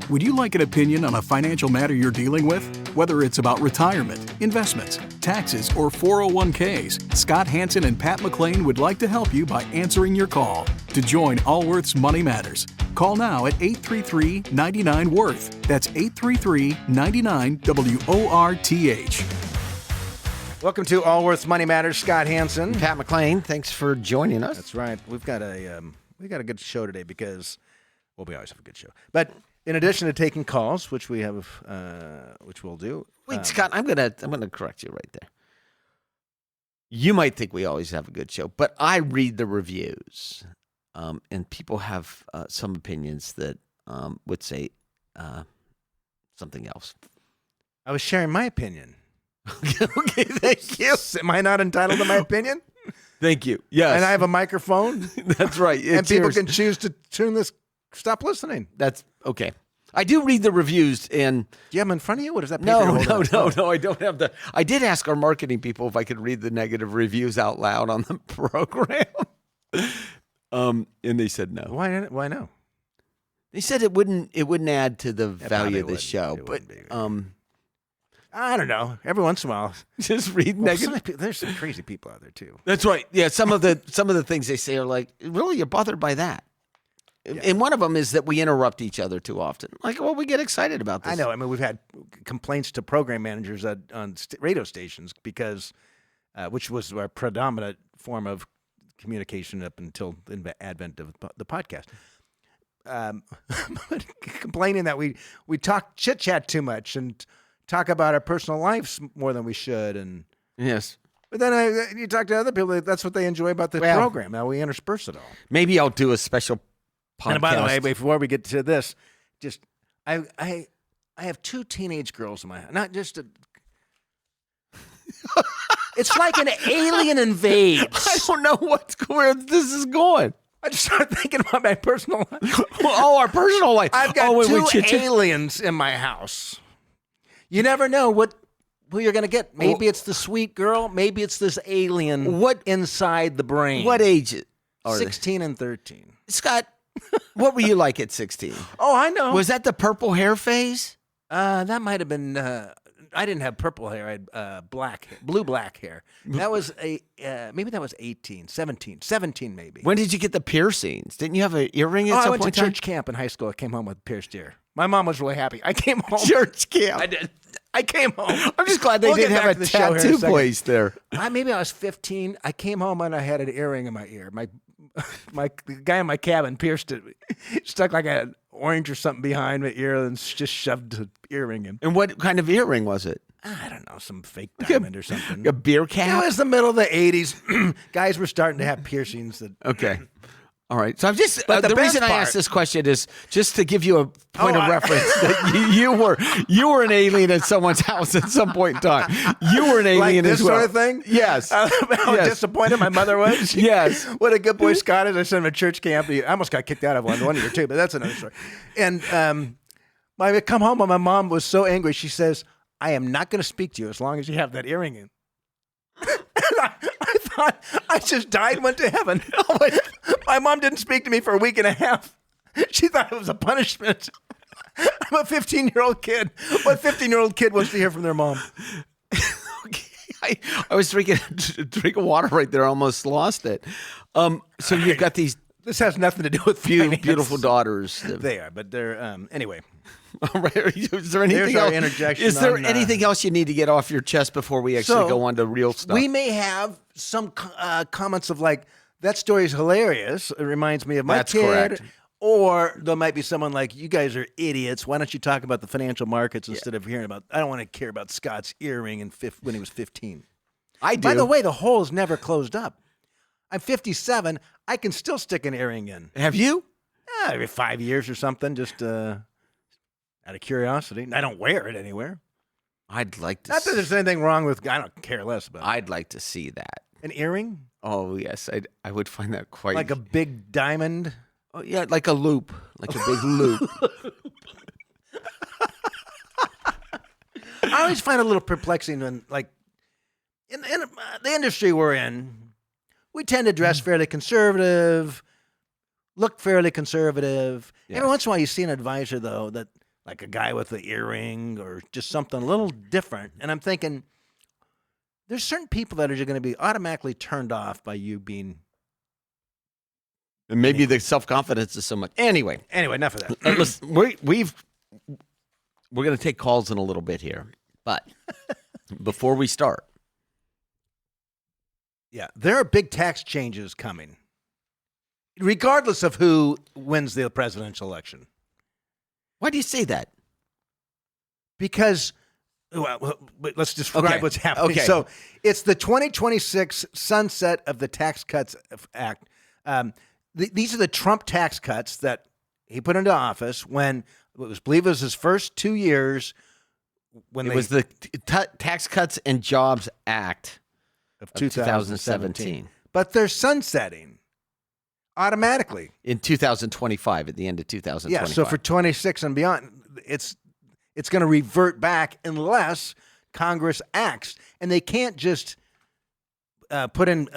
Would you like an opinion on a financial matter you're dealing with? Whether it's about retirement, investments, taxes, or 401ks, Scott Hansen and Pat McClain would like to help you by answering your call. To join Allworth's Money Matters, call now at 833-99-WORTH. That's 833-99-WORTH. Welcome to Allworth's Money Matters. Scott Hansen, Pat McClain. Thanks for joining us. That's right. We've got a good show today because, well, we always have a good show. But in addition to taking calls, which we have, which we'll do. Wait, Scott, I'm gonna correct you right there. You might think we always have a good show, but I read the reviews, and people have some opinions that would say something else. I was sharing my opinion. Okay, thank you. Am I not entitled to my opinion? Thank you. Yes. And I have a microphone. That's right. And people can choose to tune this. Stop listening. That's okay. I do read the reviews, and do you have them in front of you? What is that? No. I don't have the. I did ask our marketing people if I could read the negative reviews out loud on the program, and they said no. Why no? They said it wouldn't add to the value of the show, but I don't know. Every once in a while, just read negative. There's some crazy people out there too. That's right. Yeah, some of the things they say are like, really, you're bothered by that. Yeah. And one of them is that we interrupt each other too often. Like, well, we get excited about this. I know. I mean, we've had complaints to program managers on radio stations because, which was our predominant form of communication up until the advent of the podcast. Complaining that we talk chit chat too much and talk about our personal lives more than we should. And yes. But then you talk to other people, that's what they enjoy about the program. Now we intersperse it all. Maybe I'll do a special podcast. And by the way, before we get to this, just I have two teenage girls in my house. Not just it's like an alien invades. I don't know where this is going. I just started thinking about my personal life. Our personal life. I've got two aliens in my house. You never know who you're going to get. Maybe it's the sweet girl. Maybe it's this alien inside the brain. What age are 16 and 13. Scott, what were you like at 16? Oh, I know. Was that the purple hair phase? That might have been. I didn't have purple hair. I had blue-black hair. That was maybe that was 18, 17 maybe. When did you get the piercings? Didn't you have an earring at some point? I went to church camp in high school. I came home with pierced ear. My mom was really happy. I came home. Church camp. I did. I came home. I'm just glad they didn't have a tattoo place there. Maybe I was 15. I came home and I had an earring in my ear. The guy in my cabin pierced it. Stuck like an orange or something behind my ear and just shoved the earring in. And what kind of earring was it? I don't know, some fake diamond or something. A beer cap? It was the middle of the 80s. Guys were starting to have piercings. Okay. All right. So I'm just the reason I asked this question is just to give you a point of reference that you were an alien at someone's house at some point in time. You were an alien as well. Sort of thing? Yes. How disappointed my mother was. Yes. What a good boy Scott is. I sent him to church camp. I almost got kicked out of one year too, but that's another story. And I come home and my mom was so angry. She says, "I am not going to speak to you as long as you have that earring in." I thought I just died and went to heaven. My mom didn't speak to me for a week and a half. She thought it was a punishment. I'm a 15-year-old kid. What 15-year-old kid wants to hear from their mom? Okay. I was drinking water right there. I almost lost it. So you've got these. This has nothing to do with beautiful daughters. They are, but they're anyway. All right. Is there anything else? Interjection is there anything else you need to get off your chest before we actually go on to real stuff? We may have some comments of like, that story's hilarious. It reminds me of my kid. Correct. Or there might be someone like, you guys are idiots. Why don't you talk about the financial markets instead of hearing about, I don't want to care about Scott's earring when he was 15. I do. By the way, the hole is never closed up. I'm 57. I can still stick an earring in. Have you? Every 5 years or something, just out of curiosity. I don't wear it anywhere. I'd like to. Not that there's anything wrong with. I don't care less about it. I'd like to see that. An earring? Oh yes, I would find that quite like a big diamond. Oh yeah, like a loop, like a big loop. I always find it a little perplexing when, like, in the industry we're in, we tend to dress fairly conservative, look fairly conservative. Yes. Every once in a while, you see an advisor though that like a guy with the earring or just something a little different. And I'm thinking, there's certain people that are just going to be automatically turned off by you being. And maybe the self-confidence is so much. Anyway, enough of that. Listen, we're going to take calls in a little bit here, but before we start, yeah, there are big tax changes coming, regardless of who wins the presidential election. why do you say that? Because, well, let's describe what's happening. Okay. So it's the 2026 sunset of the Tax Cuts Act. These are the Trump tax cuts that he put into office when believe it was his first 2 years. When it was the Tax Cuts and Jobs Act of 2017. But they're sunsetting automatically In 2025, at the end of 2025. Yeah, so for 26 and beyond, it's going to revert back unless Congress acts, and they can't just put in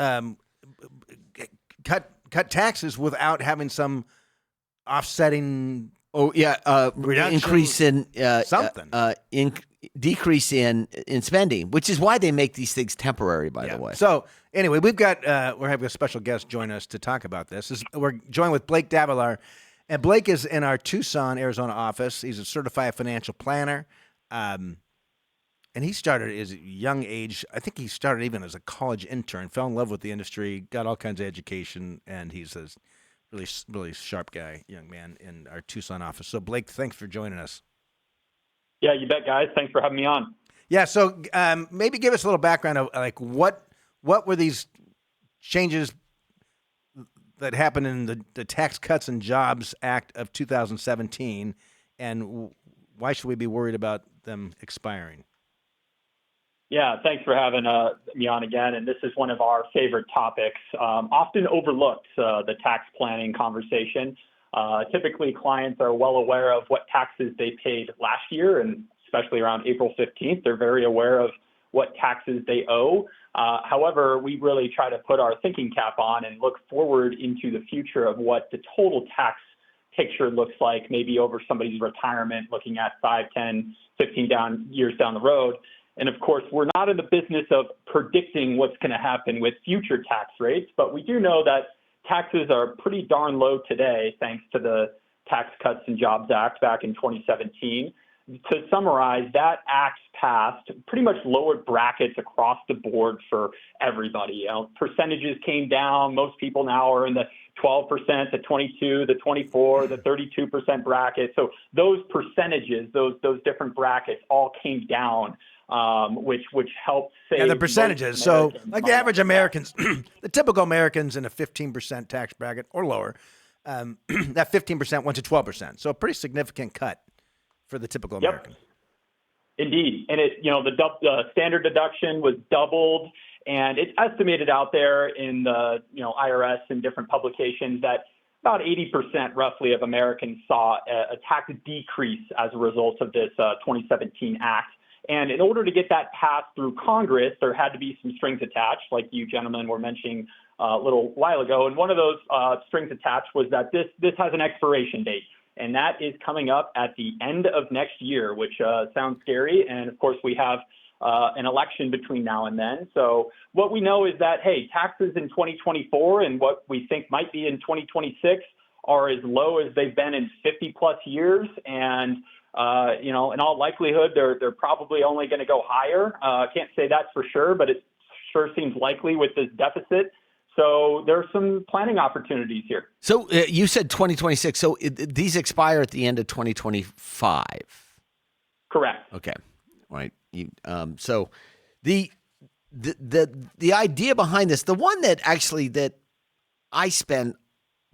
cut taxes without having some offsetting. Reduction, increase in something. Decrease in spending, which is why they make these things temporary. By the way. So anyway, we're having a special guest join us to talk about this. We're joined with Blake Davelaar, and Blake is in our Tucson, Arizona office. He's a certified financial planner, and he started at a young age. I think he started even as a college intern. Fell in love with the industry, got all kinds of education, and he's a really, really sharp guy, young man in our Tucson office. So, Blake, thanks for joining us. Yeah, you bet, guys. Thanks for having me on. Yeah, so maybe give us a little background of like what were these changes that happened in the Tax Cuts and Jobs Act of 2017, and why should we be worried about them expiring? Yeah, thanks for having me on again. And this is one of our favorite topics, often overlooked, the tax planning conversation. Typically, clients are well aware of what taxes they paid last year, and especially around April 15th, they're very aware of what taxes they owe. However, we really try to put our thinking cap on and look forward into the future of what the total tax picture looks like, maybe over somebody's retirement, looking at 5, 10, 15 years down the road. And of course, we're not in the business of predicting what's going to happen with future tax rates, but we do know that taxes are pretty darn low today, thanks to the Tax Cuts and Jobs Act back in 2017. To summarize, that act passed pretty much lowered brackets across the board for everybody. Percentages came down. Most people now are in the 12%, the 22, the 24, the 32% bracket. So those percentages, those different brackets all came down. Which helped save the percentages. So, like the average Americans, the typical Americans in a 15% tax bracket or lower, that 15% went to 12%. So, a pretty significant cut for the typical American. Indeed, and the standard deduction was doubled, and it's estimated out there in the IRS and different publications that about 80% roughly of Americans saw a tax decrease as a result of this 2017 act. And in order to get that passed through Congress, there had to be some strings attached, like you gentlemen were mentioning a little while ago. And one of those strings attached was that this has an expiration date, and that is coming up at the end of next year, which sounds scary. And of course, we have an election between now and then. So what we know is that, hey, taxes in 2024 and what we think might be in 2026 are as low as they've been in 50 plus years. And in all likelihood, they're probably only going to go higher. Can't say that for sure, but it sure seems likely with this deficit. So there are some planning opportunities here. So you said 2026. So these expire at the end of 2025. Correct. Okay. All right. So the idea behind this, the one that I spend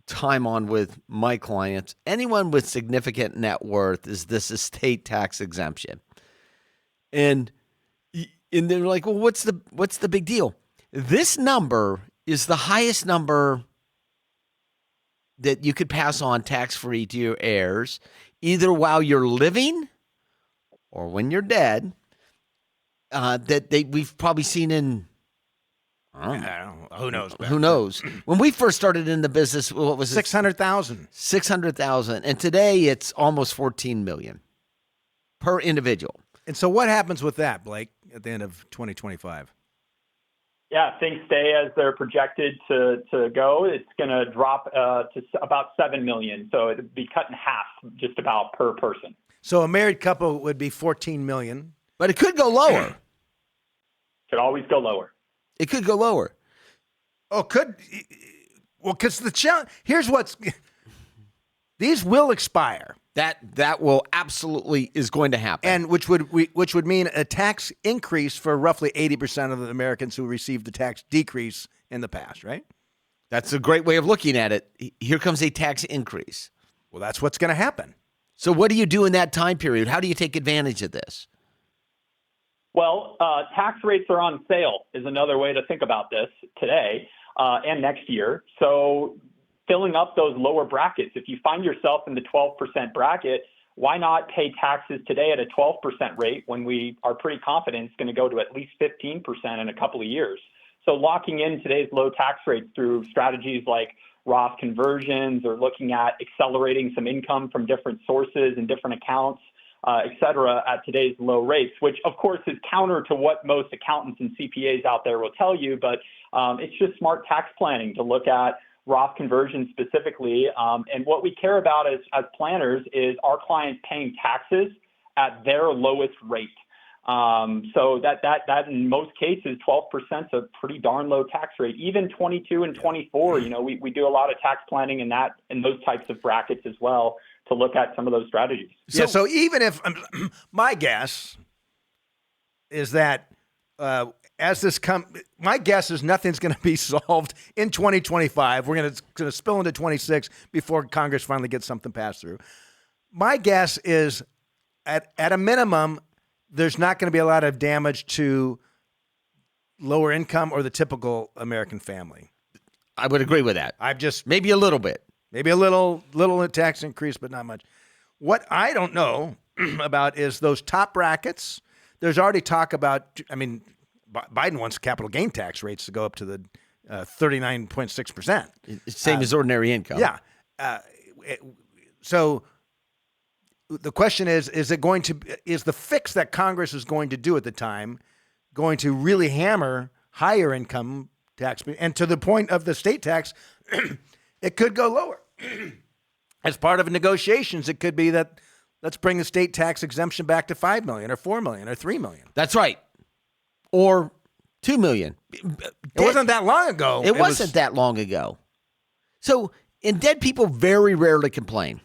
time on with my clients, anyone with significant net worth, is this estate tax exemption. And they're like, well, what's the big deal? This number is the highest number that you could pass on tax-free to your heirs, either while you're living or when you're dead, we've probably seen in, I don't know. Who knows? Who knows? When we first started in the business, what was it? 600,000. 600,000. And today it's almost 14 million. per individual. And so what happens with that, Blake, at the end of 2025? Yeah, things stay as they're projected to go. It's going to drop to about 7 million. So it'd be cut in half just about per person. So a married couple would be 14 million. But it could go lower. Could always go lower. It could go lower. Oh, well, because the challenge, here's these will expire. That will absolutely is going to happen. And which would mean a tax increase for roughly 80% of the Americans who received the tax decrease in the past, right? That's a great way of looking at it. Here comes a tax increase. Well, that's what's going to happen. So what do you do in that time period? How do you take advantage of this? Well, tax rates are on sale is another way to think about this today and next year. So filling up those lower brackets, if you find yourself in the 12% bracket, why not pay taxes today at a 12% rate when we are pretty confident it's going to go to at least 15% in a couple of years? So locking in today's low tax rates through strategies like Roth conversions or looking at accelerating some income from different sources and different accounts, et cetera, at today's low rates, which of course is counter to what most accountants and CPAs out there will tell you, but it's just smart tax planning to look at Roth conversions specifically. And what we care about as planners is our clients paying taxes at their lowest rate. So that in most cases, 12% is a pretty darn low tax rate. Even 22 and 24, we do a lot of tax planning in those types of brackets as well to look at some of those strategies. So even if my guess is that my guess is nothing's going to be solved in 2025. We're going to spill into 26 before Congress finally gets something passed through. My guess is at a minimum, there's not going to be a lot of damage to lower income or the typical American family. I would agree with that. Maybe a little bit. Maybe a little tax increase, but not much. What I don't know about is those top brackets. There's already talk about, Biden wants capital gain tax rates to go up to the 39.6%. Same as ordinary income. Yeah. So the question is the fix that Congress is going to do at the time going to really hammer higher income tax? And to the point of the state tax, it could go lower. As part of negotiations, it could be that let's bring the state tax exemption back to 5 million or 4 million or 3 million. That's right. Or 2 million. It wasn't that long ago. It wasn't that long ago. So, and dead people very rarely complain.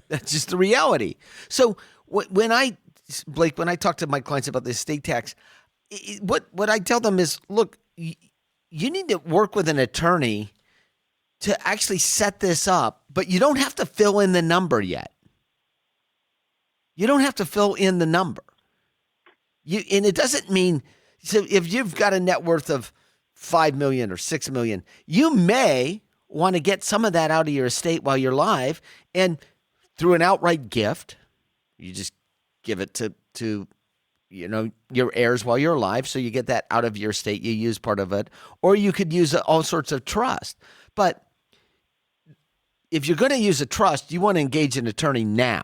That's just the reality. So Blake, when I talk to my clients about the estate tax, what I tell them is, look, you need to work with an attorney to actually set this up, but you don't have to fill in the number yet. You don't have to fill in the number. And it doesn't mean, so if you've got a net worth of 5 million or 6 million, you may want to get some of that out of your estate while you're alive, and through an outright gift, you just give it to your heirs while you're alive, so you get that out of your estate, you use part of it, or you could use all sorts of trust. But if you're going to use a trust, you want to engage an attorney now.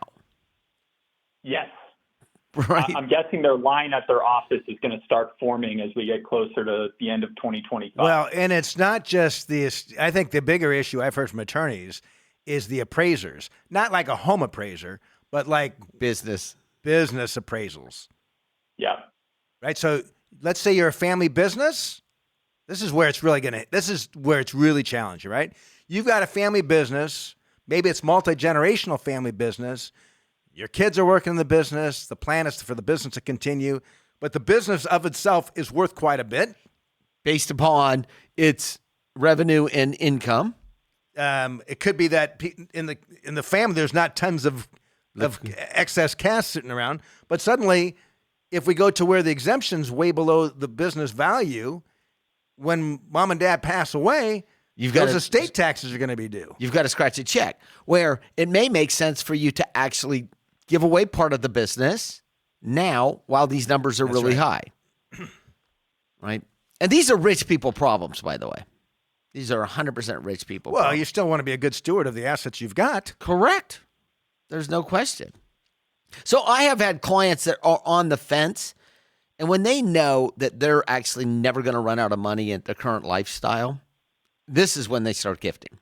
Yes. Right. I'm guessing their line at their office is going to start forming as we get closer to the end of 2025. Well, and it's not just I think the bigger issue I've heard from attorneys is the appraisers. Not like a home appraiser, but like business appraisals. Yeah. Right? So let's say you're a family business. This is where it's really challenging, right? You've got a family business. Maybe it's multi-generational family business. Your kids are working in the business. The plan is for the business to continue, but the business of itself is worth quite a bit based upon its revenue and income. It could be that in the family there's not tons of excess cash sitting around, but suddenly, if we go to where the exemption's way below the business value, when mom and dad pass away, those estate taxes are going to be due. You've got to scratch a check, where it may make sense for you to actually give away part of the business now while these numbers are really high. Right? And these are rich people problems, by the way. These are 100% rich people problems. You still want to be a good steward of the assets you've got. Correct. There's no question. So I have had clients that are on the fence, and when they know that they're actually never going to run out of money at their current lifestyle, this is when they start gifting.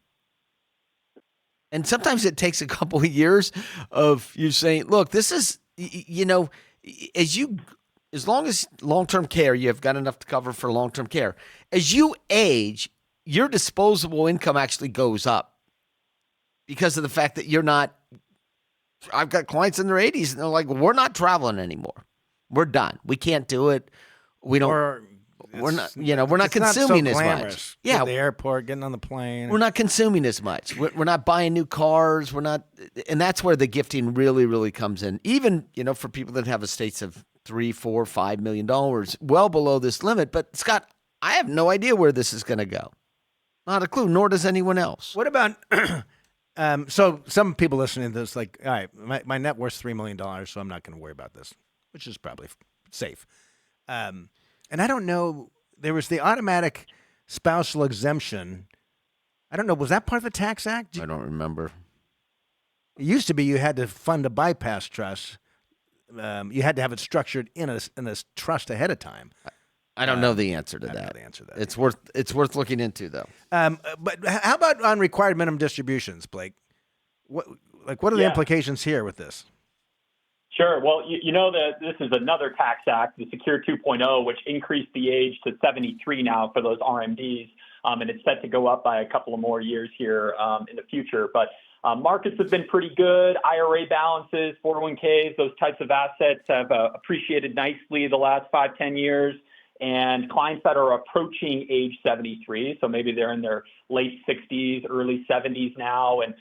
And sometimes it takes a couple of years of you saying, look, this is, as long as long-term care, you have got enough to cover for long-term care. As you age, your disposable income actually goes up because of the fact that you're not. I've got clients in their 80s, and they're like, we're not traveling anymore. We're done. We can't do it. We don't. We're not. We're not consuming as much. Yeah, the airport, getting on the plane. We're not consuming as much. We're not buying new cars. We're not, and that's where the gifting really, really comes in. Even for people that have estates of $3, $4, $5 million, well below this limit. But Scott, I have no idea where this is going to go. Not a clue. Nor does anyone else. What about? So some people listening to this, like, all right, my net worth's $3 million, so I'm not going to worry about this, which is probably safe. And I don't know, there was the automatic spousal exemption. I don't know, was that part of the Tax Act? I don't remember. It used to be you had to fund a bypass trust. You had to have it structured in a trust ahead of time. I don't know the answer to that. I don't know the answer to that. It's worth looking into, though. But how about on required minimum distributions, Blake? What are the implications here with this? Sure. Well, you know that this is another tax act, the Secure 2.0, which increased the age to 73 now for those RMDs, and it's set to go up by a couple of more years here in the future. But markets have been pretty good. IRA balances, 401ks, those types of assets have appreciated nicely the last 5-10 years. And clients that are approaching age 73, so maybe they're in their late 60s, early 70s now, and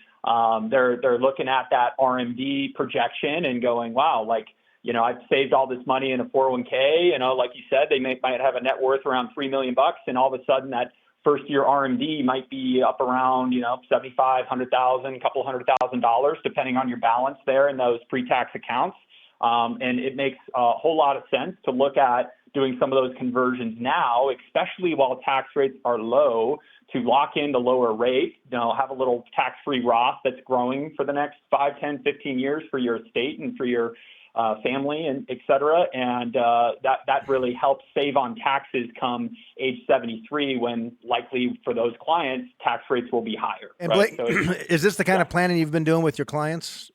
they're looking at that RMD projection and going, wow, I've saved all this money in a 401k. Like you said, they might have a net worth around $3 million, and all of a sudden that first year RMD might be up around, $75,000, $100,000, a couple $100,000, depending on your balance there in those pre-tax accounts. And it makes a whole lot of sense to look at doing some of those conversions now, especially while tax rates are low, to lock in the lower rate, have a little tax-free Roth that's growing for the next 5, 10, 15 years for your estate and for your family, and et cetera. And that really helps save on taxes come age 73, when likely for those clients, tax rates will be higher. And right? Blake, is this the kind of planning you've been doing with your clients?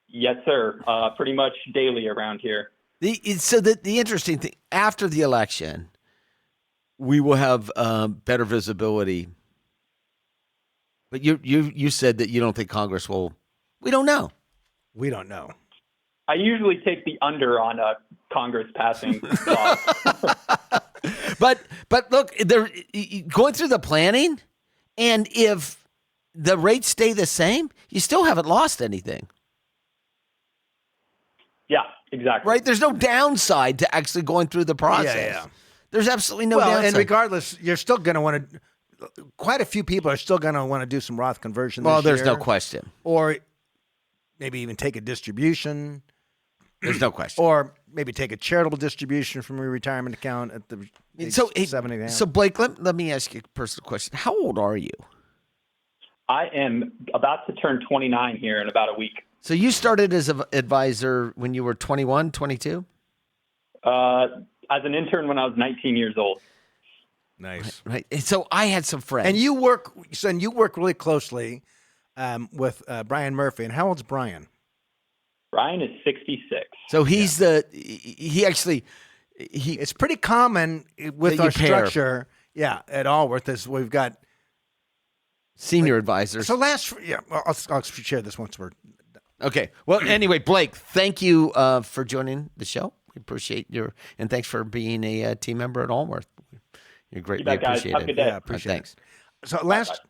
Yes, sir. Pretty much daily around here. The interesting thing, after the election, we will have better visibility. But you said that you don't think Congress will. We don't know. We don't know. I usually take the under on Congress passing laws. But look, they're going through the planning, and if the rates stay the same, you still haven't lost anything. Yeah, exactly. Right? There's no downside to actually going through the process. Yeah. There's absolutely no downside. And regardless, you're still going to want to. Quite a few people are still going to want to do some Roth conversion. Well, this there's year, no question. Or maybe even take a distribution. There's no question. Or maybe take a charitable distribution from your retirement account at the age 70. So Blake, let me ask you a personal question. How old are you? I am about to turn 29 here in about a week. So you started as an advisor when you were 21, 22? As an intern when I was 19 years old. Nice. Right. So I had some friends. And you work really closely with Brian Murphy. And how old's Brian? Brian is 66. So he's It's pretty common with our structure. Yeah, at Allworth, is we've got senior advisors. So I'll share this once we're done. Okay. Well, anyway, Blake, thank you for joining the show. We appreciate and thanks for being a team member at Allworth. You're great. You bet, guys. Have a good day. Yeah, appreciate thanks. It. So last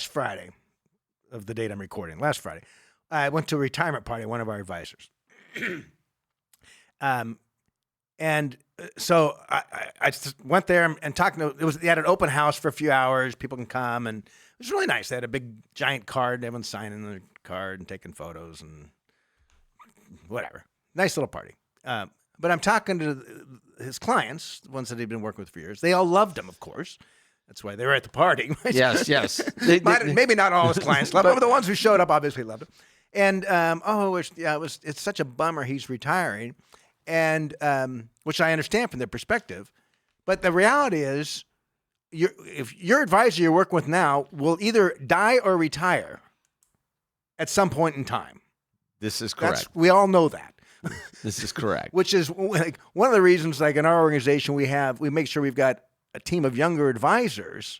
Friday of the date I'm recording, last Friday, I went to a retirement party at one of our advisors. And so I just went there and talked to, they had an open house for a few hours. People can come, and it was really nice. They had a big giant card. Everyone's signing their card and taking photos and whatever. Nice little party. But I'm talking to his clients, the ones that he'd been working with for years. They all loved him, of course. That's why they were at the party. Yes. Maybe not all his clients loved him, but the ones who showed up obviously loved him. And it's such a bummer he's retiring, and which I understand from their perspective. But the reality is, if your advisor you're working with now will either die or retire at some point in time. This is correct. We all know that. This is correct. Which is like one of the reasons, like in our organization, we make sure we've got a team of younger advisors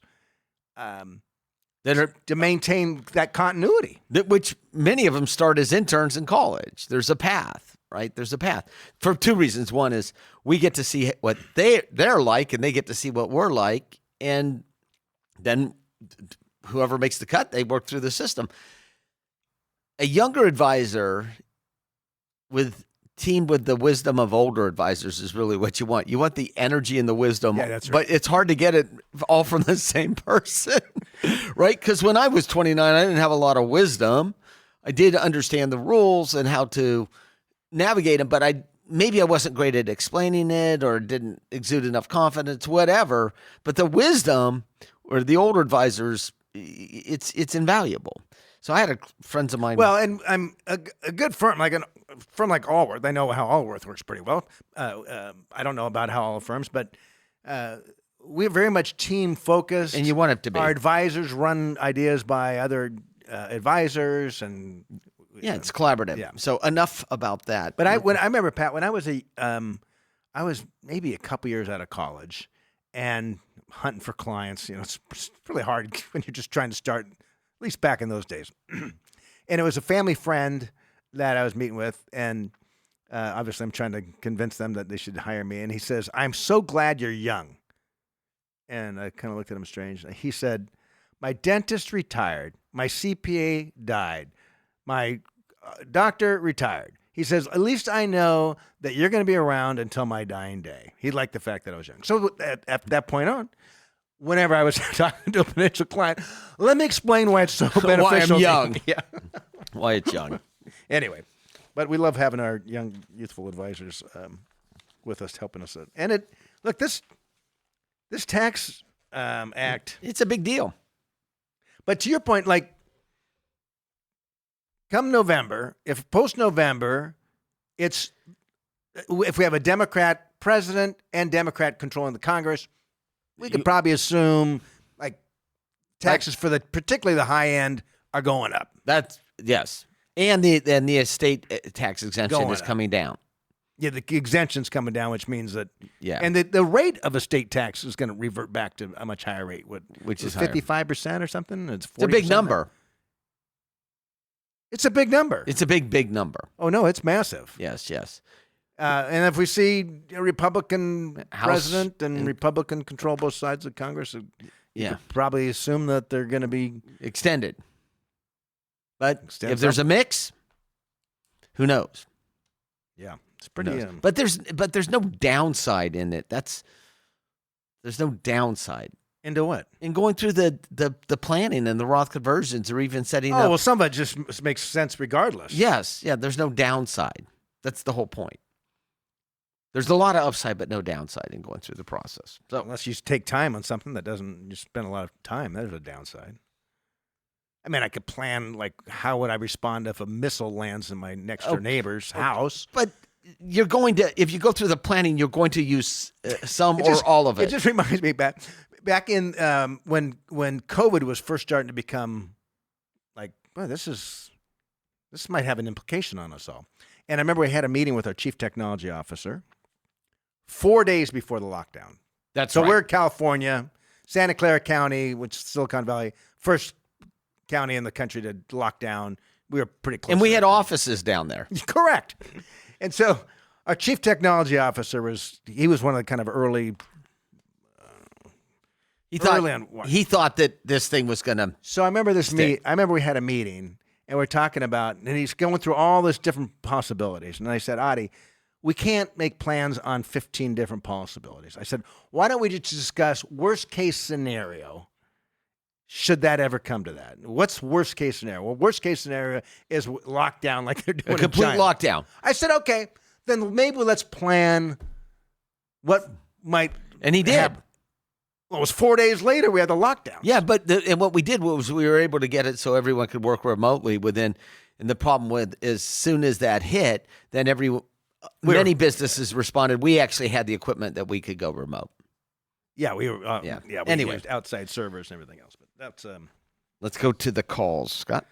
that are to maintain that continuity. Which many of them start as interns in college. There's a path, right? There's a path for two reasons. One is we get to see what they're like, and they get to see what we're like, and then whoever makes the cut, they work through the system. A younger advisor teamed with the wisdom of older advisors is really what you want. You want the energy and the wisdom, yeah, that's right. But it's hard to get it all from the same person, right? Because when I was 29, I didn't have a lot of wisdom. I did understand the rules and how to navigate them, but maybe I wasn't great at explaining it or didn't exude enough confidence, whatever. But the wisdom or the older advisors, it's invaluable. So I had friends of mine. Well, and I'm a good firm, like a firm like Allworth. I know how Allworth works pretty well. I don't know about how all firms, but we're very much team focused. And you want it to be. Our advisors run ideas by other advisors, and yeah, it's collaborative. Yeah. So enough about that. But I remember, Pat, when I was I was maybe a couple years out of college and hunting for clients. You know, it's really hard when you're just trying to start. At least back in those days. And it was a family friend that I was meeting with, and obviously I'm trying to convince them that they should hire me. And he says, "I'm so glad you're young." And I kind of looked at him strange. He said, "My dentist retired. My CPA died. My doctor retired." He says, "At least I know that you're going to be around until my dying day." He liked the fact that I was young. So at that point on, whenever I was talking to a potential client, let me explain why it's so beneficial. Why I'm young. Yeah. Why it's young. Anyway, but we love having our young, youthful advisors with us, helping us. And this tax act. It's a big deal. But to your point, like, come November, if post-November, if we have a Democrat president and Democrat controlling the Congress, we could probably assume like taxes for particularly the high end are going up. That's yes, and the estate tax exemption is coming down. Yeah, the exemption's coming down, which means that and the rate of estate tax is going to revert back to a much higher rate. Which is 55% or something? It's 40%. It's a big number. It's a big number. It's a big number. Oh no, it's massive. Yes. And if we see a Republican House president and Republican control both sides of Congress, you could probably assume that they're going to be extended. But if there's a mix, who knows? Yeah, it's pretty. But there's no downside in it. There's no downside. Into what? In going through the planning and the Roth conversions, or even setting up. Oh well, some of it just makes sense regardless. Yes, yeah. There's no downside. That's the whole point. There's a lot of upside, but no downside in going through the process. So unless you take time on something that doesn't, you spend a lot of time, there's a downside. I mean, I could plan, like, how would I respond if a missile lands in my next door neighbor's house? But you're going to, if you go through the planning, you're going to use some or all of it. It just reminds me back in when COVID was first starting to become like, well, this might have an implication on us all. And I remember we had a meeting with our chief technology officer 4 days before the lockdown. So we're in California, Santa Clara County, which is Silicon Valley, first county in the country to lock down. We were pretty close. And we had offices down there. Correct. And so our chief technology officer was one of the kind of early. He thought that this thing was going to. So I remember I remember we had a meeting and we're talking about, and he's going through all this different possibilities. And I said, Adi, we can't make plans on 15 different possibilities. I said, why don't we just discuss worst case scenario? Should that ever come to that? What's worst case scenario? Well, worst case scenario is lockdown like they're doing a complete in China. Lockdown. I said, okay, then maybe let's plan what might And he did. happen. Well, it was 4 days later we had the lockdown. Yeah, but and what we did was we were able to get it so everyone could work remotely within And the problem with as soon as that hit, then many businesses responded. We actually had the equipment that we could go remote. Yeah, we were. Yeah. We Anyway. used outside servers and everything else, but that's. Let's go to the calls, Scott.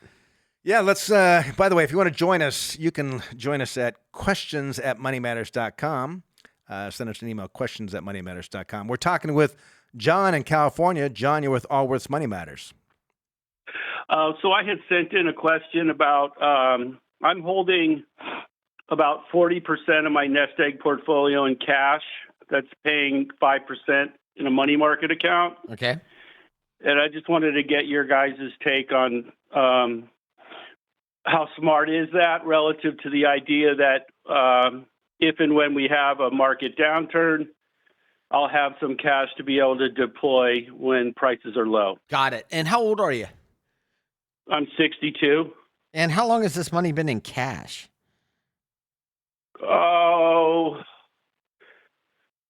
Yeah, let's. By the way, if you want to join us, you can join us at questions@moneymatters.com. Send us an email, questions@moneymatters.com. We're talking with John in California. John, you're with Allworth's Money Matters. So I had sent in a question about I'm holding about 40% of my nest egg portfolio in cash that's paying 5% in a money market account. Okay. And I just wanted to get your guys' take on how smart is that relative to the idea that if and when we have a market downturn, I'll have some cash to be able to deploy when prices are low. Got it. And how old are you? I'm 62. And how long has this money been in cash? Oh,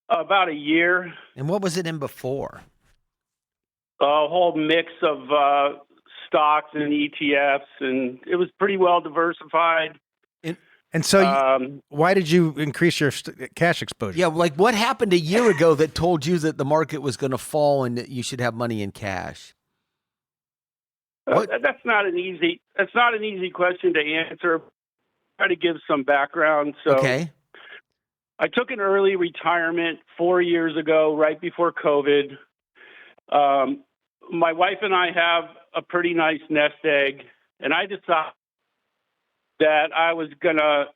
about a year. And what was it in before? A whole mix of stocks and ETFs, and it was pretty well diversified. And so, why did you increase your cash exposure? Yeah, like what happened a year ago that told you that the market was going to fall and that you should have money in cash? That's not an easy question to answer. Try to give some background. So, okay. I took an early retirement 4 years ago, right before COVID. My wife and I have a pretty nice nest egg, and I decided that I was going to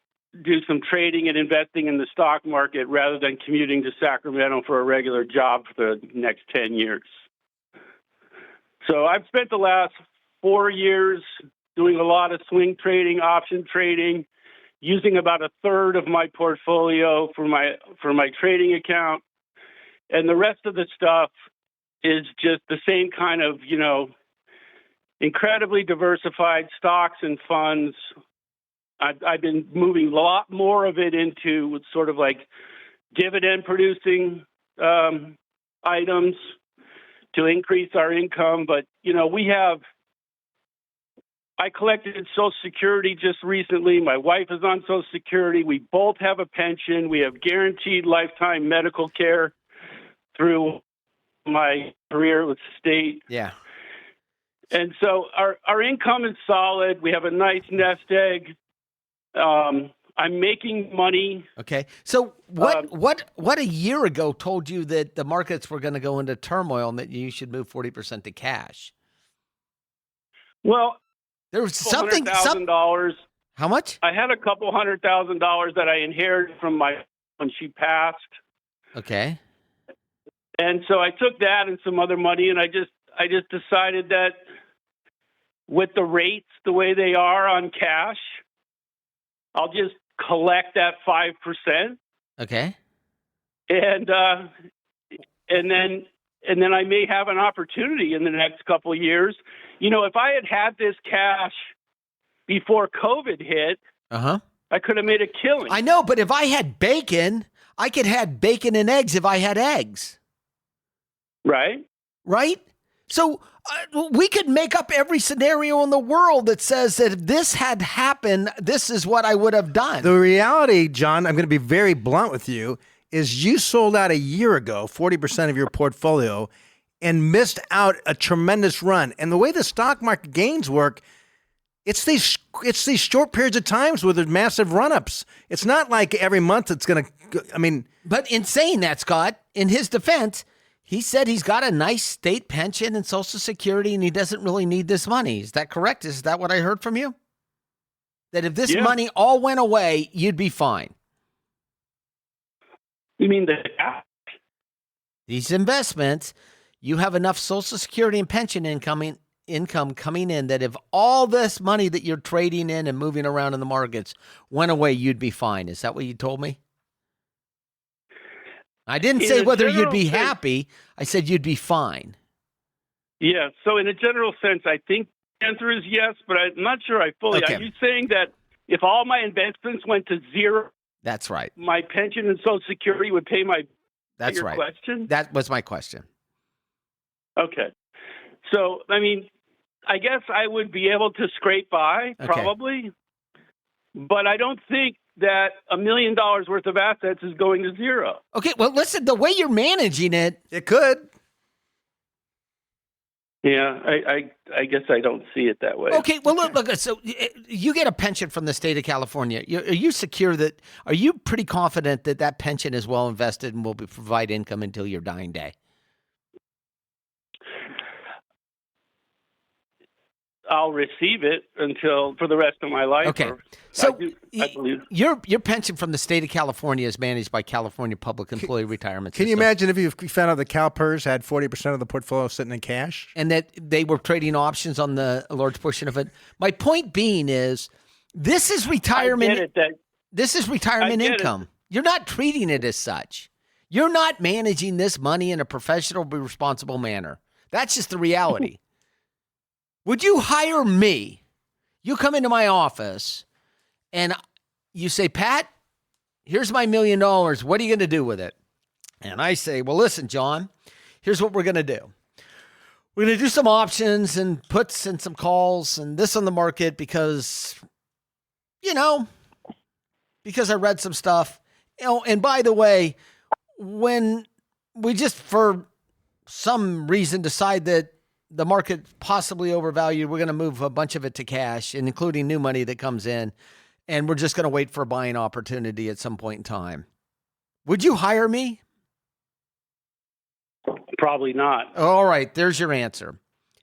do some trading and investing in the stock market rather than commuting to Sacramento for a regular job for the next 10 years. So I've spent the last 4 years doing a lot of swing trading, option trading, using about a third of my portfolio for my trading account. And the rest of the stuff is just the same kind of, incredibly diversified stocks and funds. I've been moving a lot more of it into sort of like dividend producing items to increase our income. But, I collected Social Security just recently. My wife is on Social Security. We both have a pension. We have guaranteed lifetime medical care through my career with the state. Yeah. And so our income is solid. We have a nice nest egg. I'm making money. Okay. So what a year ago told you that the markets were going to go into turmoil and that you should move 40% to cash? Well, there was something. $100,000. How much? I had a couple $100,000 that I inherited from when she passed. Okay. And so I took that and some other money, and I just decided that with the rates the way they are on cash, I'll just collect that 5%. Okay. And then I may have an opportunity in the next couple of years. If I had this cash before COVID hit, I could have made a killing. I know, but if I had bacon, I could have bacon and eggs if I had eggs. Right? So we could make up every scenario in the world that says that if this had happened, this is what I would have done. The reality, John, I'm going to be very blunt with you, is you sold out a year ago, 40% of your portfolio, and missed out a tremendous run. And the way the stock market gains work, it's these short periods of times where there's massive run-ups. It's not like every month it's going to, But in saying that, Scott, in his defense, he said he's got a nice state pension and Social Security and he doesn't really need this money. Is that correct? Is that what I heard from you? That if this money all went away, you'd be fine. You mean the cash? These investments, you have enough Social Security and pension income coming in that if all this money that you're trading in and moving around in the markets went away, you'd be fine. Is that what you told me? I didn't say whether you'd be happy. I said you'd be fine. Yeah. So in a general sense, I think the answer is yes, but I'm not sure I fully. Okay. Are you saying that if all my investments went to zero, that's right, my pension and Social Security would pay my? That's your right. Question? That was my question. Okay. So I guess I would be able to scrape by, probably. But I don't think that $1 million worth of assets is going to zero. Okay, well, listen, the way you're managing it. It could. Yeah, I guess I don't see it that way. Okay, well, look, so you get a pension from the state of California. Are you secure that, are you pretty confident that that pension is well invested and will provide income until your dying day? I'll receive it for the rest of my life. Okay, so I believe your pension from the state of California is managed by California Public Employee Retirement System. Can you imagine if you found out the CalPERS had 40% of the portfolio sitting in cash? And that they were trading options on a large portion of it? My point being is, this is retirement. This is retirement income. You're not treating it as such. You're not managing this money in a professional, responsible manner. That's just the reality. Would you hire me? You come into my office and you say, Pat, here's my $1 million. What are you going to do with it? And I say, well, listen, John, here's what we're going to do. We're going to do some options and puts and some calls and this on the market because I read some stuff. And by the way, when we just for some reason decide that the market possibly overvalued, we're going to move a bunch of it to cash, and including new money that comes in, and we're just going to wait for a buying opportunity at some point in time. Would you hire me? Probably not. All right, there's your answer.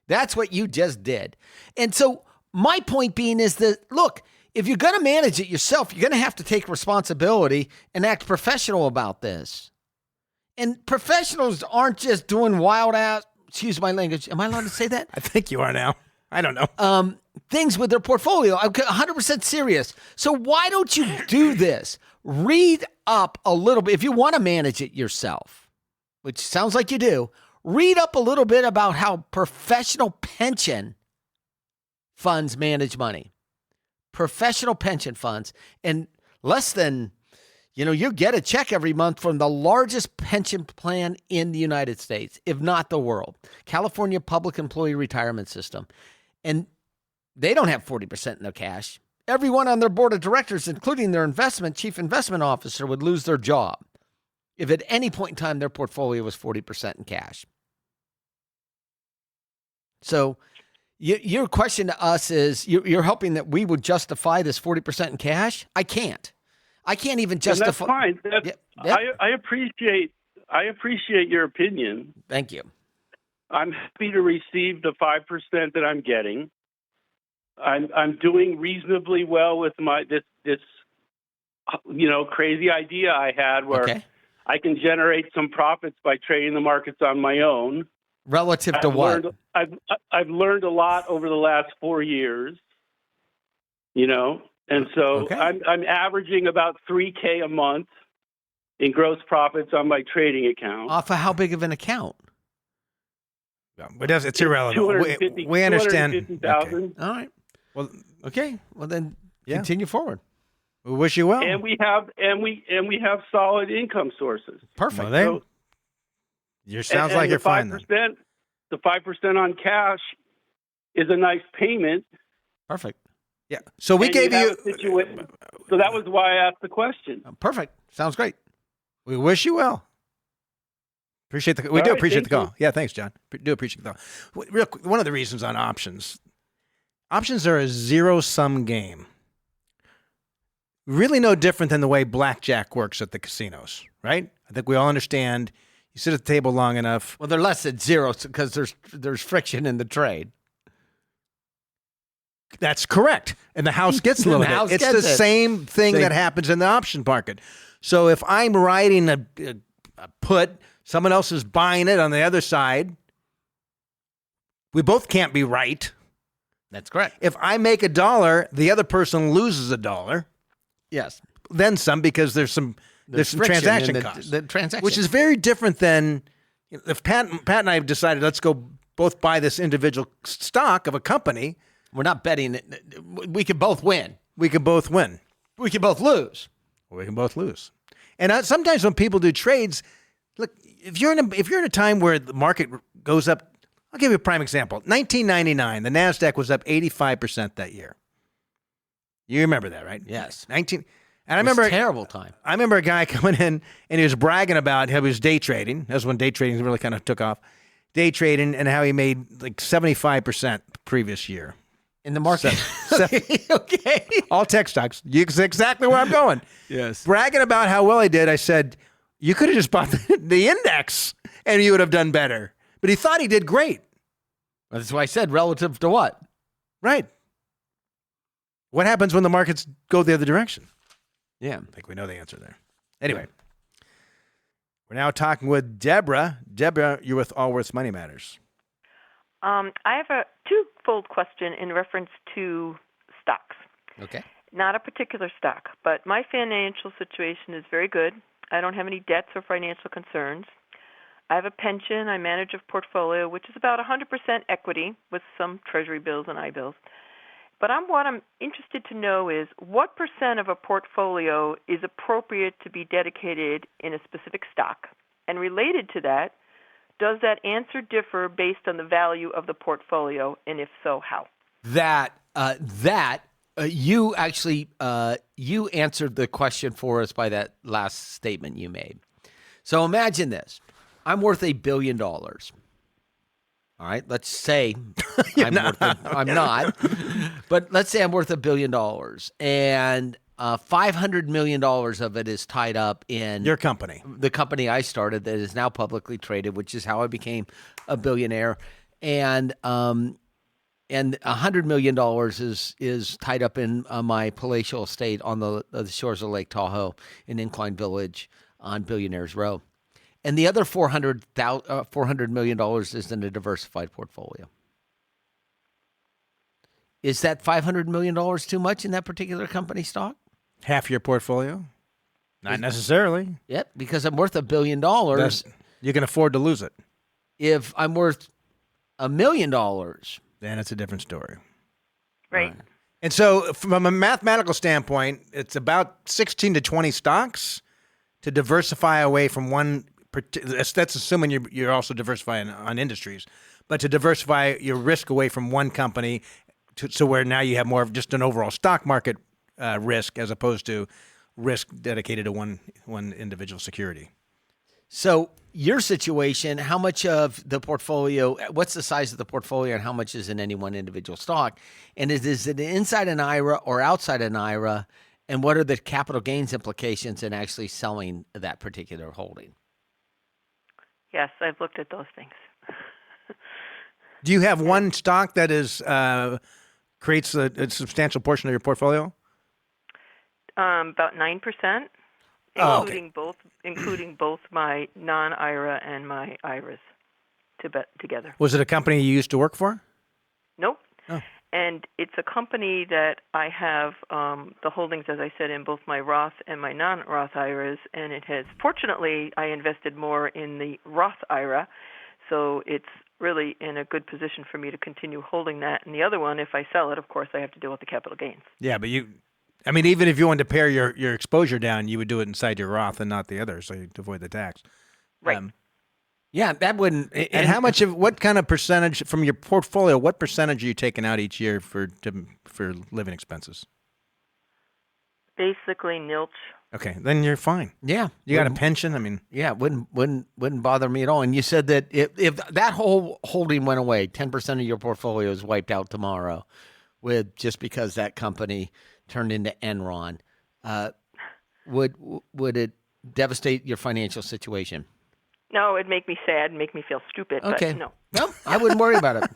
That's what you just did. And so my point being is that, look, if you're going to manage it yourself, you're going to have to take responsibility and act professional about this. And professionals aren't just doing wild ass, excuse my language. Am I allowed to say that? I think you are now. I don't know. Things with their portfolio. I'm 100% serious. So why don't you do this? Read up a little bit. If you want to manage it yourself, which sounds like you do, read up a little bit about how professional pension funds manage money. Professional pension funds. And less than, you get a check every month from the largest pension plan in the United States, if not the world, California Public Employee Retirement System. And they don't have 40% in their cash. Everyone on their board of directors, including their chief investment officer, would lose their job if at any point in time their portfolio was 40% in cash. So your question to us is, you're hoping that we would justify this 40% in cash? I can't even justify. And that's fine. I appreciate your opinion. Thank you. I'm happy to receive the 5% that I'm getting. I'm doing reasonably well with this crazy idea I had where I can generate some profits by trading the markets on my own. Relative to what? I've learned a lot over the last 4 years. And so I'm averaging about $3,000 a month in gross profits on my trading account. Off of how big of an account? It's irrelevant. We understand. $250,000. All right. Well, Well, then continue forward. We wish you well. And we have solid income sources. Perfect. Well, sounds like you're fine then. The 5% on cash is a nice payment. Perfect. Yeah. So we gave you. So that was why I asked the question. Perfect. Sounds great. We wish you well. Appreciate the. We do appreciate the call. Yeah. Thanks, John. Do appreciate the call. One of the reasons on options. Options are a zero-sum game. Really no different than the way blackjack works at the casinos, right? I think we all understand. You sit at the table long enough. Well, they're less than zero because there's friction in the trade. That's correct. And the house gets a little bit. It's the same thing that happens in the option market. So if I'm writing a put, someone else is buying it on the other side, we both can't be right. That's correct. If I make $1, the other person loses $1. Yes. Then some, because there's some transaction costs. The transaction. Which is very different than if Pat and I have decided, let's go both buy this individual stock of a company. We're not betting. We could both win. We could both win. We could both lose. We can both lose. And sometimes when people do trades, look, if you're in a time where the market goes up I'll give you a prime example. 1999, the NASDAQ was up 85% that year. You remember that, right? Yes. And I It was remember a terrible time. I remember a guy coming in and he was bragging about how he was day trading. That's when day trading really kind of took off. Day trading and how he made like 75% previous year. In the market. Okay. All tech stocks. Exactly where I'm going. Yes. Bragging about how well he did. I said, you could have just bought the index and you would have done better. But he thought he did great. That's why I said relative to what? Right. What happens when the markets go the other direction? Yeah. I think we know the answer there. Anyway, we're now talking with Deborah. Deborah, you're with Allworth Money Matters. I have a twofold question in reference to stocks. Okay. Not a particular stock, but my financial situation is very good. I don't have any debts or financial concerns. I have a pension. I manage a portfolio, which is about 100% equity with some treasury bills and I-bills. But what I'm interested to know is what percent of a portfolio is appropriate to be dedicated in a specific stock? And related to that, does that answer differ based on the value of the portfolio, and if so, how? You actually you answered the question for us by that last statement you made. So imagine this. I'm worth $1 billion. All right, let's say I'm not, but let's say I'm worth $1 billion, and $500 million of it is tied up in Your company. the company I started that is now publicly traded, which is how I became a billionaire, and $100 million is tied up in my palatial estate on the shores of Lake Tahoe in Incline Village on Billionaires Row. And the other $400 million is in a diversified portfolio. Is that $500 million too much in that particular company stock? Half your portfolio? Not necessarily. Yep, because I'm worth $1 billion. You can afford to lose it. If I'm worth $1 million, Then it's a different story. Right. And so from a mathematical standpoint, it's about 16 to 20 stocks to diversify away from one. That's assuming you're also diversifying on industries, but to diversify your risk away from one company so where now you have more of just an overall stock market risk as opposed to risk dedicated to one individual security. So your situation, how much of the portfolio, what's the size of the portfolio and how much is in any one individual stock? And is it inside an IRA or outside an IRA? And what are the capital gains implications in actually selling that particular holding? Yes, I've looked at those things. Do you have one stock that is creates a substantial portion of your portfolio? About 9%, including both my non-IRA and my IRAs together. Was it a company you used to work for? Nope. Oh. And it's a company that I have the holdings, as I said, in both my Roth and my non-Roth IRAs, and it has, fortunately, I invested more in the Roth IRA, so it's really in a good position for me to continue holding that. And the other one, if I sell it, of course, I have to deal with the capital gains. Yeah, but even if you wanted to pare your exposure down, you would do it inside your Roth and not the other, so you'd avoid the tax. Right. Yeah, that wouldn't. And how much what kind of percentage from your portfolio? What percentage are you taking out each year for living expenses? Basically, nilch. Okay, then you're fine. Yeah, You got a pension. I mean, yeah, wouldn't bother me at all. And you said that if that whole holding went away, 10% of your portfolio is wiped out tomorrow, with just because that company turned into Enron, would it devastate your financial situation? No, it'd make me sad and make me feel stupid, Okay. but no. No, I wouldn't worry about it.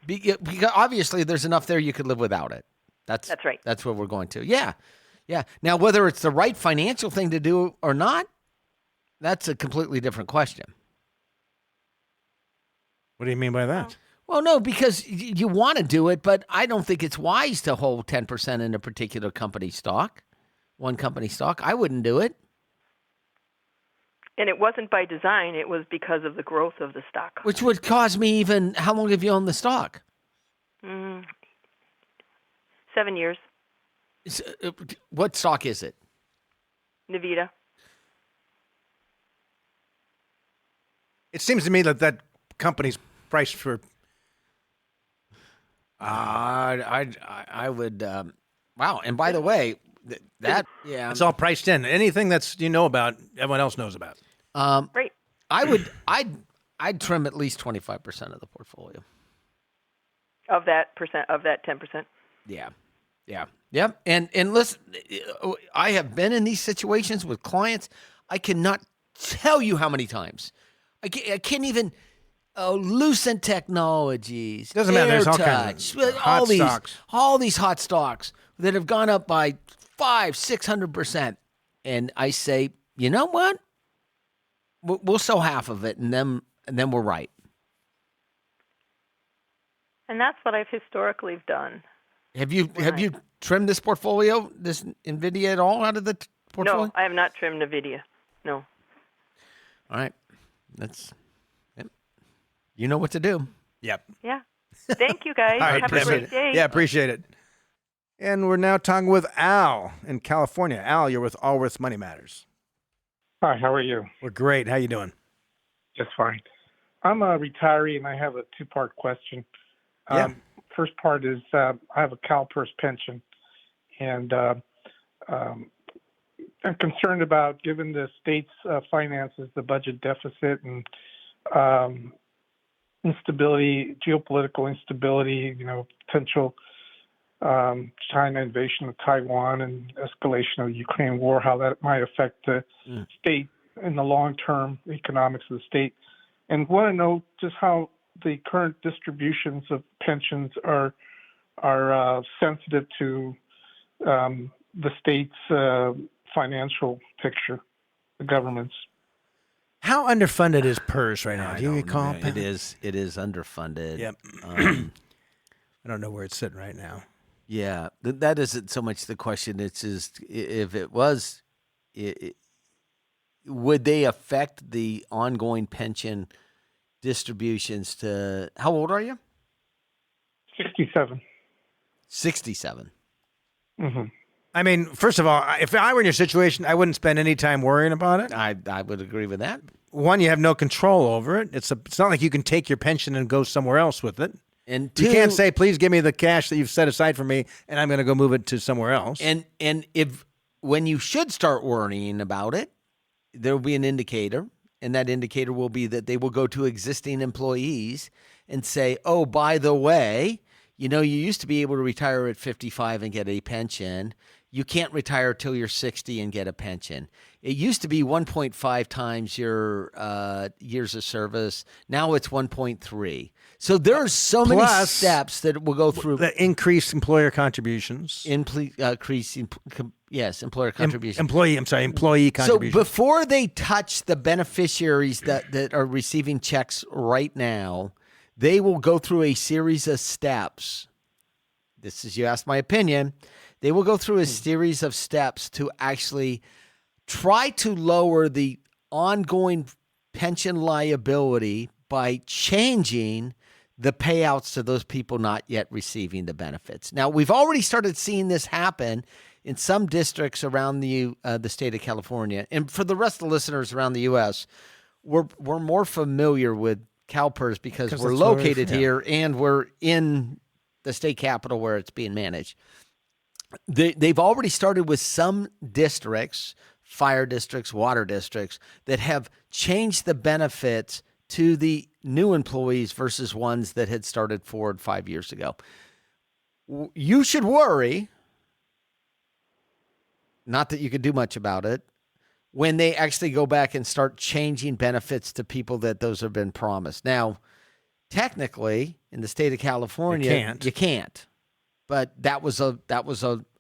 Because obviously there's enough there you could live without it. That's right. That's what we're going to. Yeah. Yeah. Now, whether it's the right financial thing to do or not, that's a completely different question. what do you mean by that? Well, no, because you want to do it, but I don't think it's wise to hold 10% in a particular company stock, one company stock. I wouldn't do it. And it wasn't by design. It was because of the growth of the stock. Which would cause me even, how long have you owned the stock? 7 years. What stock is it? Nvidia. It seems to me that company's priced for I would. Wow. And by the way, yeah, It's all priced in. Anything that's about, everyone else knows about. Great. I'd trim at least 25% of the portfolio. Of that 10%. Yeah. And listen, I have been in these situations with clients. I cannot tell you how many times. I can't even. Lucent Technologies. Doesn't matter. There's all kinds of hot stocks. All these hot stocks that have gone up by 500-600%. And I say, you know what? We'll sell half of it, and then we're right. And that's what I've historically done. Have you trimmed this portfolio, this Nvidia at all out of the portfolio? No, I have not trimmed Nvidia. No. All right. You know what to do. Yep. Yeah. Thank you, guys. All right, have a great day. Yeah, appreciate it. And we're now talking with Al in California. Al, you're with Allworth Money Matters. Hi, how are you? We're great. How you doing? Just fine. I'm a retiree, and I have a two-part question. Yeah. First part is I have a CalPERS pension, and I'm concerned about, given the state's finances, the budget deficit, and instability, geopolitical instability, potential China invasion of Taiwan and escalation of the Ukraine war, how that might affect the state in the long-term economics of the state. And want to know just how the current distributions of pensions are sensitive to the state's financial picture, the government's. How underfunded is PERS right now? Do you recall? It is underfunded. Yep. I don't know where it's sitting right now. Yeah, that isn't so much the question. It's just if it was, would they affect the ongoing pension distributions to, how old are you? 67. 67. Mm-hmm. I mean, first of all, if I were in your situation, I wouldn't spend any time worrying about it. I would agree with that. One, you have no control over it. It's not like you can take your pension and go somewhere else with it. And two, you can't say, please give me the cash that you've set aside for me, and I'm going to go move it to somewhere else. And if when you should start worrying about it, there will be an indicator, and that indicator will be that they will go to existing employees and say, oh, by the way, you used to be able to retire at 55 and get a pension. You can't retire till you're 60 and get a pension. It used to be 1.5 times your years of service. Now it's 1.3. So there's so many steps that will go through. The increased employer contributions. Employer contributions. Employee contributions. So before they touch the beneficiaries that are receiving checks right now, they will go through a series of steps. This is, you asked my opinion. They will go through a series of steps to actually try to lower the ongoing pension liability by changing the payouts to those people not yet receiving the benefits. Now, we've already started seeing this happen in some districts around the state of California. And for the rest of the listeners around the U.S., we're more familiar with CalPERS because we're located here and we're in the state capital where it's being managed. They've already started with some districts, fire districts, water districts, that have changed the benefits to the new employees versus ones that had started 4 or 5 years ago. You should worry, not that you could do much about it, when they actually go back and start changing benefits to people that those have been promised. Now, technically, in the state of California, you can't. But that was a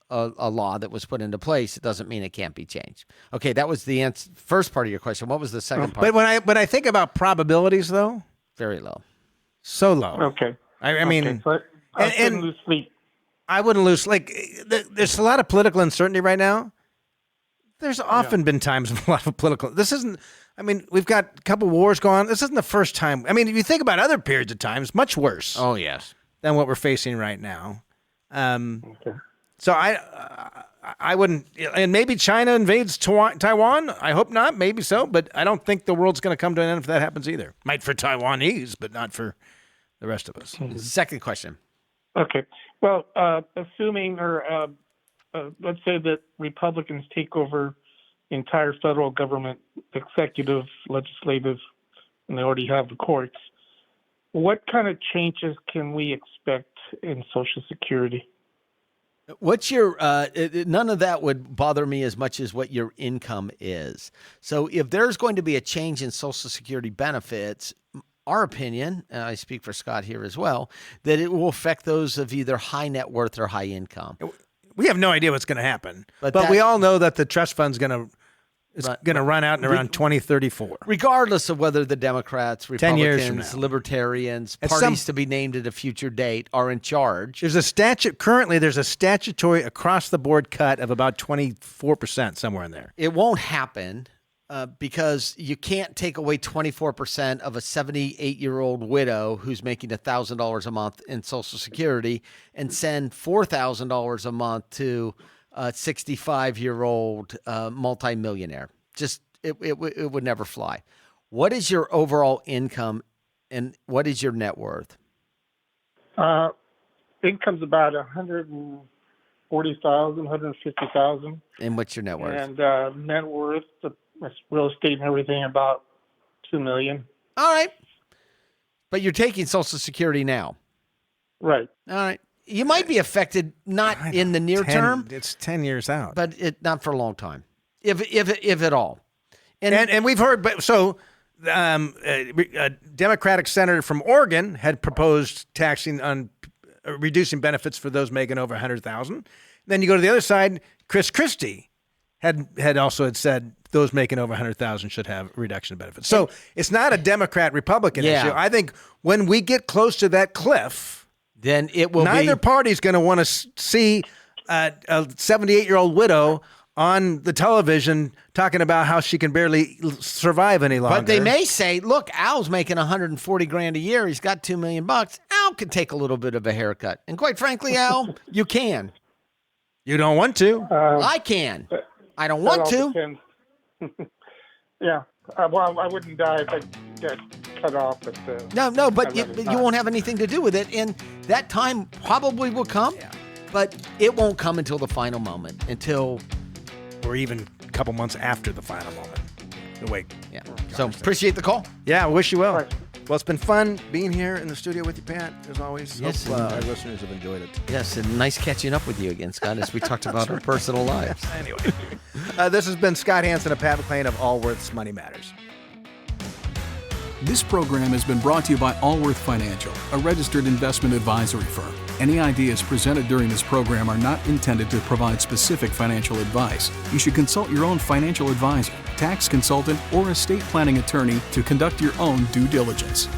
law that was put into place. It doesn't mean it can't be changed. Okay, that was the first part of your question. What was the second part? But when I think about probabilities, though, very low. So low. Okay. I mean, so I shouldn't lose sleep. I wouldn't lose. There's a lot of political uncertainty right now. There's often been times of a lot of political. This isn't. I mean, we've got a couple wars going on. This isn't the first time. I mean, if you think about other periods of times, much worse. Oh yes. Than what we're facing right now. Okay. So I wouldn't, and maybe China invades Taiwan. I hope not, maybe so, but I don't think the world's going to come to an end if that happens either. Might for Taiwanese, but not for the rest of us. Second question. Okay. Well, assuming or let's say that Republicans take over the entire federal government, executive, legislative, and they already have the courts, what kind of changes can we expect in Social Security? What's your none of that would bother me as much as what your income is. So if there's going to be a change in Social Security benefits, our opinion, and I speak for Scott here as well, that it will affect those of either high net worth or high income. We have no idea what's going to happen, but that- we all know that the trust fund's going to run out in around 2034. Regardless of whether the Democrats, 10 years from Republicans, now. Libertarians, At parties to be named at a future date are in charge. There's a statutory across the board cut of about 24%, somewhere in there. It won't happen because you can't take away 24% of a 78-year-old widow who's making $1,000 a month in Social Security and send $4,000 a month to a 65-year-old multimillionaire. Just it would never fly. What is your overall income and what is your net worth? Income's about $140,000, $150,000. And what's your net worth? And net worth, the real estate and everything, about $2 million. All right. But you're taking Social Security now. Right. All right. You might be affected not in the near term. It's 10 years out. But not for a long time, if at all. And we've heard, a Democratic senator from Oregon had proposed taxing on reducing benefits for those making over $100,000. Then you go to the other side. Chris Christie had also said those making over $100,000 should have a reduction in benefits. So it's not a Democrat-Republican issue. I think when we get close to that cliff, then it will neither party's going to want to see a 78-year-old widow on the television talking about how she can barely survive any longer. But they may say, look, Al's making $140,000 a year. He's got $2 million. Al can take a little bit of a haircut. And quite frankly, Al, you can. You don't want to. I can. I don't want to. Yeah. Well, I wouldn't die if I got cut off. But, No, but you won't have anything to do with it. And that time probably will come, but it won't come until the final moment, or even a couple months after the final moment. Wait. Yeah. So appreciate the call. Yeah, I wish you well. Right. Well, it's been fun being here in the studio with you, Pat, as always. Yes, Hope our listeners have enjoyed it. Yes, and nice catching up with you again, Scott, as we talked about our personal lives. Anyway, this has been Scott Hansen and Pat McLean of Allworth's Money Matters. This program has been brought to you by Allworth Financial, a registered investment advisory firm. Any ideas presented during this program are not intended to provide specific financial advice. You should consult your own financial advisor, tax consultant, or estate planning attorney to conduct your own due diligence.